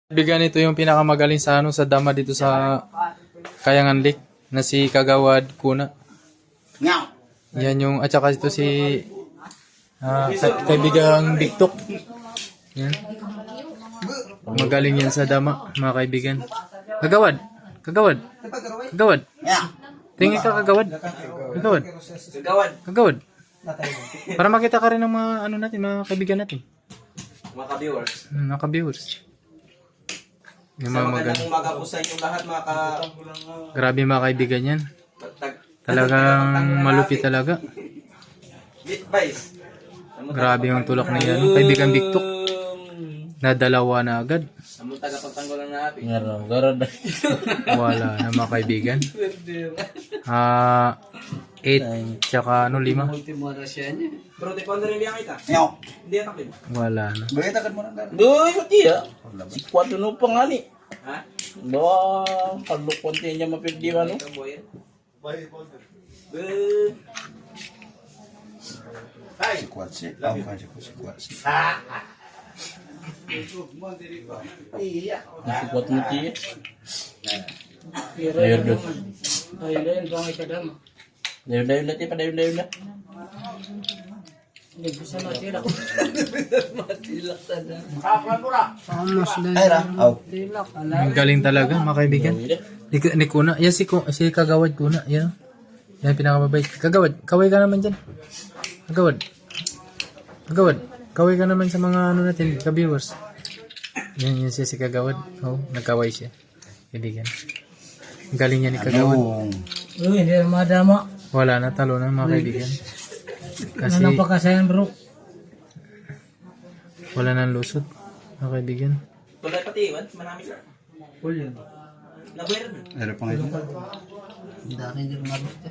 Bigan ito yung pinakamagaling sa sa dama dito sa Kayangan Lake na si Kagawad Kuna. Yan yung at saka ito si kaibigang Bigtok. Yan. Magaling yan sa dama, mga kaibigan. Kagawad. Tingin ka Kagawad. Kagawad. Para makita ka rin ng mga natin, mga kaibigan natin. Mga ka-viewers. Mga ka-viewers. Yung mga magandang umaga po sa inyo lahat mga Grabe mga kaibigan yan. Talagang malupit talaga. Grabe yung tulak na yan. Kaibigan Bigtok. Nadalawa na agad. Ang tagapagtanggol lang na api. Wala na mga kaibigan. 8 tsaka 5. Pero di ko rin liang kita. Hindi atak din. Wala na. Doy, mati ya. Si Kwado no pangani. Ha? Bawa kalukon niya mapirdi ano. Ay, Si Kwad si. Ako kan si Kwad si. iya. Si Kwado no ti. Ayun do. Ayun, bangay ka dama. Dayon lati pa dayon na. Hindi bisa matira. Ay ra. Aw. Ang galing talaga mga kaibigan. Ni Kuna. Yan si Kagawad Kuna. Yan. Yan pinakamabait. Kagawad. Kaway ka naman dyan. Kagawad. Kaway ka naman sa mga natin, ka-viewers. Yan siya si Kagawad. Oh, nagkaway siya. Kaibigan. Ang galing niya ni Kagawad. Uy, hindi na madama. Wala na, talo na mga kaibigan. Kasi Ano pa kasayan bro? wala nang lusot mga kaibigan. Tulad pati iwan, manami ka. Full yun. Nabuyer. Ano pa ngayon? Dami din mga basta.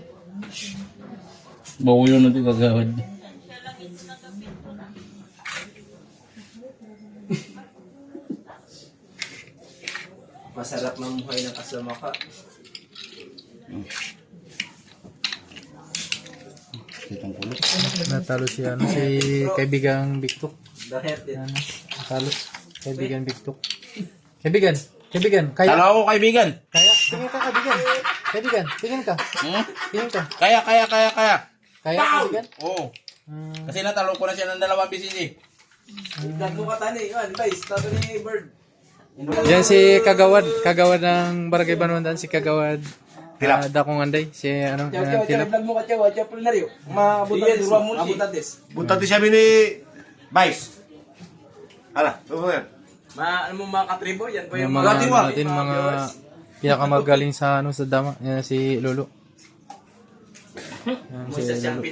Bawo yun natin kagawad. Masarap mamuhay ng kasama ka. Kitang kulot. Natalo si kaibigang Bigtok. Dahil din. Yan, natalo. Kaibigan Bigtok. Kaibigan, kaya. Hello kaibigan. Tingin ka kaibigan. Tingin ka. Tingin ka. Kaya. Kaya kaibigan. Oo. Kasi natalo ko na siya ng 2 BCC. Gagawin ka tani. Iwan, guys. Tato ni Bird. Yan si Kagawad ng Barangay Banwandan, si Kagawad. Dakong Anday, si Tilap. Vlog mo ka tiyaw. Tiyaw plenaryo. Maabutan Yes, durwa multi. Abutan des. Buta ti siya ni Vice. Hala, tuloy. Ano mo mga katribo? Yan po Yung yung mga mga natin, mga pinakamagaling sa sa dama. Yan si Lolo. Yan si Musa siyang Lolo.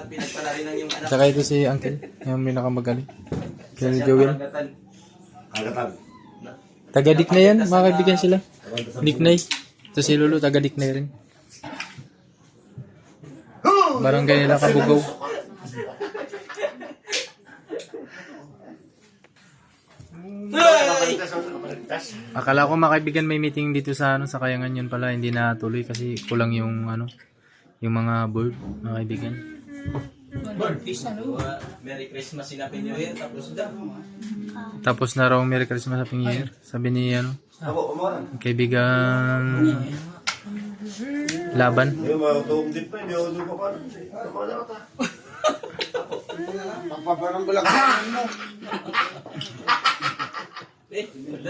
pinagpala rin ng yung anak. Saka ito si Uncle, yung pinakamagaling. Si Joel. Agatan. Taga-dik na yan, mga kaibigan sila. Diknay. Ito si Lolo, taga-Diknay rin. Barangay nila Kabugaw. Akala ko mga kaibigan may meeting dito sa sa Kayangan, yun pala hindi na tuloy kasi kulang yung yung mga board, mga kaibigan. Bird, peace. Merry Christmas, Happy New Year. Tapos da. Tapos na raw Merry Christmas, Happy New Year. Sabi ni Ako, umaran. kaibigan Laban. Yung mga tuong din pa, hindi ako doon pa paano. Pagpaparang ko lang mo. Bird.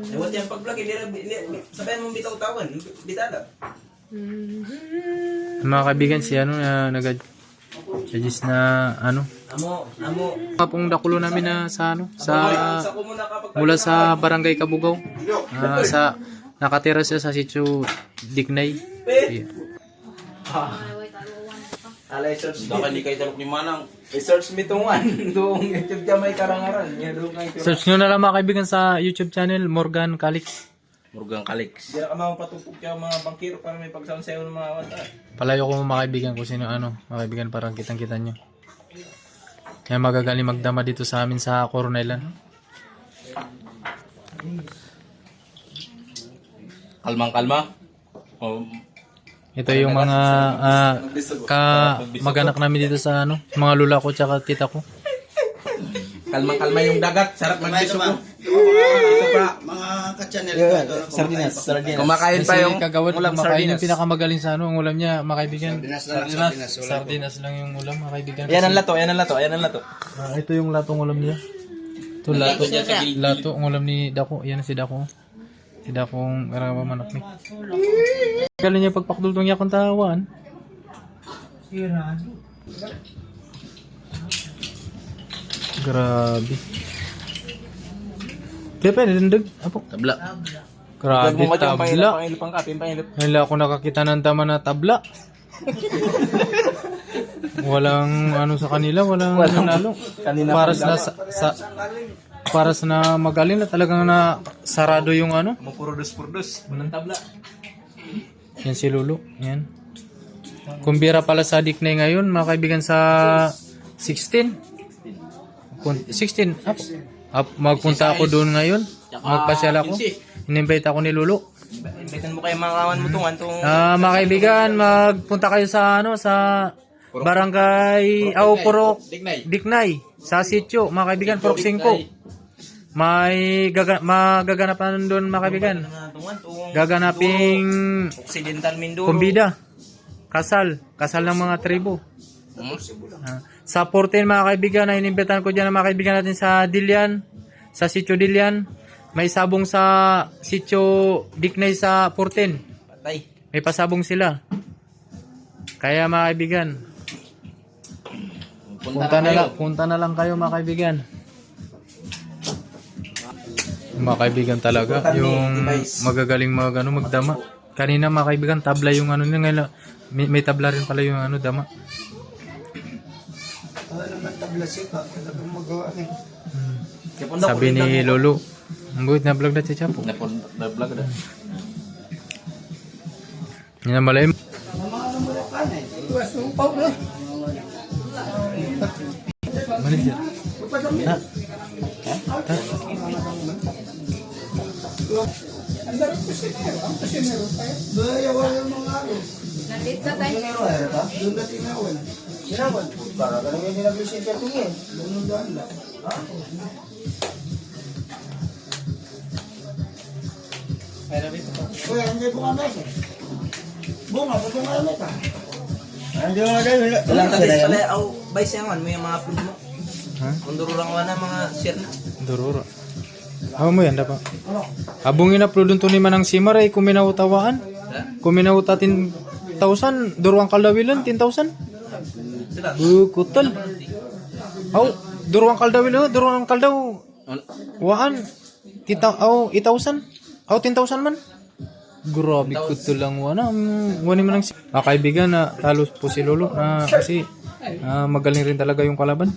Ewan yung pag-vlog, sabihan mong bitaw tawan, bitada. Mga kaibigan si nag-suggest na Amo. pong dakulo namin na sa Isa ko muna kapag mula sa Barangay Kabugaw. Sa nakatira siya sa sitio Diknay. Alay, search Baka di kayo talok ni Manang. I-search me tungan. Doong YouTube dyan may karangaran. Yan doong kayo. Search nyo na lang mga kaibigan sa YouTube channel Morgan Calix. Murgang Kalix. Di na ka mapatupog ka mga bangkiro para may pagsaon sa'yo ng mga wata. Palayo ko mga kaibigan kung sino mga kaibigan para kitang-kita nyo. Kaya magagaling magdama dito sa amin sa Coronelan. Kalmang-kalma. Ito yung mga mag-anak namin dito sa ano, mga lula ko tsaka tita ko. Kalma-kalma yung dagat. Sarap mag-biso ko. Ito pa, mga ka-channel. Sardinas. Kumakain pa yung Kagawad ulam kumakain yung sardinas. pinakamagaling sa ano, ang ulam niya, mga kaibigan. Sardinas. Sardinas lang yung ulam, mga kaibigan. Ayan ang lato. Ito yung latong ulam niya. Ito lato ang ulam ni Dako. Yan si Dako. Si Dakong karama manak ni. Galing niya pagpakdultong niya kung tawaan. Grabe. Kaya pa nilindog. Apo. Tabla. Grabe tabla. Pangilip ang kapin, pangilip. Wala ako nakakita ng tama na tabla. Walang ano sa kanila, walang nanalo. Kanina Para para sa na magaling na talagang na sarado yung ano. Mupurdos-purdos. Walang tabla. Yan si Lulu. Yan. Kumbira pala sa Diknay ngayon, mga kaibigan sa 16. 16. Magpunta ako doon ngayon. Magpasyal ako. In-invite ako ni Lulu. Imbitan mo kayo mga kawan mo tong Mga kaibigan, magpunta kayo sa ano sa Barangay Purok Diknay sa sitio, mga kaibigan, Purok 5. May magaganapan doon, mga kaibigan. Gaganaping Occidental Mindoro. kumbida. Kasal ng mga tribo. Sa 14, mga kaibigan, na inimbitan ko dyan ang mga kaibigan natin sa Dilian, sa sitio Dilian. May sabong sa sitio Diknay sa 14. Patay. May pasabong sila. Kaya mga kaibigan, punta na lang kayo, mga kaibigan. Mga kaibigan talaga, yung magagaling magdama. Kanina, mga kaibigan, tabla yung ano nila. Ngayon, may tabla rin pala yung ano, dama. Sabi ni Lolo, ang buhit na vlog na si Chapo. Na-vlog na. Yan ang malay. Manis yan. Ilang talis pala au bay siyangan mo yung mga food mo. Ha? Mundururang wala mga share na. Durura. Ako mo yan, dapat. Habungin na pludon to ni Manang Simar ay kuminawutawaan. Kuminawuta 10,000. Duruang kaldawilan, 10,000. Sila. Kutal. Aw, duruang kaldawilan, duruang kaldaw. Waan. 8,000. Aw, 10,000 man. Grabe kutal lang wana. Wani man ang kaibigan na talo po si Lolo. Kasi magaling rin talaga yung kalaban.